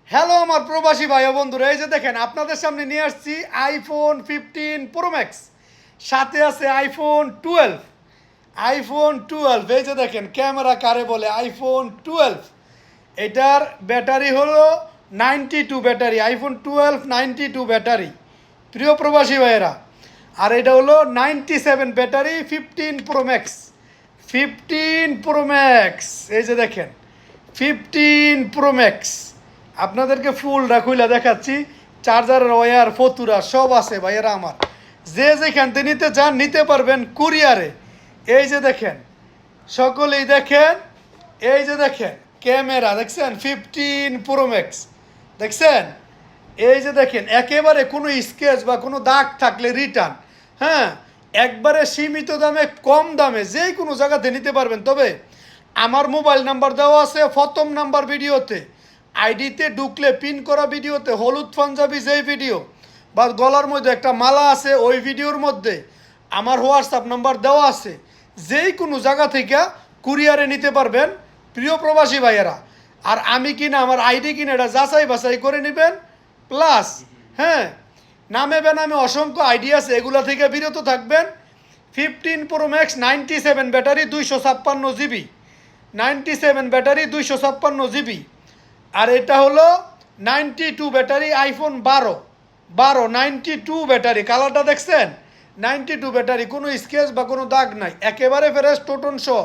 Hello আমার প্রবাসী ভাই ও বন্ধুরা, এই যে দেখেন আপনাদের সামনে নিয়ে আসছি আইফোন 15 প্রো ম্যাক্স, সাথে আছে আইফোন 12। এই যে দেখেন ক্যামেরা কারে বলে আইফোন 12। এটার ব্যাটারি হলো 92 ব্যাটারি, আইফোন 12 92 ব্যাটারি, প্রিয় প্রবাসী ভাইয়েরা। আর এটা হলো 97 battery 15 pro max. 15 pro max, এই যে দেখেন 15 প্রো ম্যাক্স। আপনাদেরকে ফুলটা খুলে দেখাচ্ছি, চার্জারের ওয়্যার ফতুরা সব আছে ভাইয়েরা আমার। যে যেখান থেকে নিতে চান নিতে পারবেন কুরিয়ারে। এই যে দেখেন, সকলেই দেখেন, এই যে দেখেন ক্যামেরা দেখছেন 15 প্রো ম্যাক্স দেখছেন। এই যে দেখেন একেবারে কোনো স্কেচ বা কোনো দাগ থাকলে রিটার্ন, হ্যাঁ, একবারে সীমিত দামে কম দামে যে কোনো জায়গাতে নিতে পারবেন। তবে আমার মোবাইল নাম্বার দেওয়া আছে প্রথম নাম্বার ভিডিওতে, আইডিতে ঢুকলে পিন করা ভিডিওতে হলুদ পাঞ্জাবি যেই ভিডিও বা গলার মধ্যে একটা মালা আছে ওই ভিডিওর মধ্যে আমার হোয়াটসঅ্যাপ নাম্বার দেওয়া আছে। যেই কোনো জায়গা থেকে কুরিয়ারে নিতে পারবেন প্রিয় প্রবাসী ভাইয়েরা। আর আমি কিনা আমার আইডি কিনা এটা যাচাই বাছাই করে নেবেন। প্লাস হ্যাঁ, নামে বেনামে অসংখ্য আইডি আছে, এগুলা থেকে বিরত থাকবেন। 15 pro max 97 battery 256 GB, 97 battery 256 GB. আর এটা হলো 92 ব্যাটারি আইফোন 12 92 ব্যাটারি। কালারটা দেখছেন, 92 ব্যাটারি, কোনো স্কেচ বা কোনো দাগ নাই, একেবারে ফ্রেশ টোটন সহ।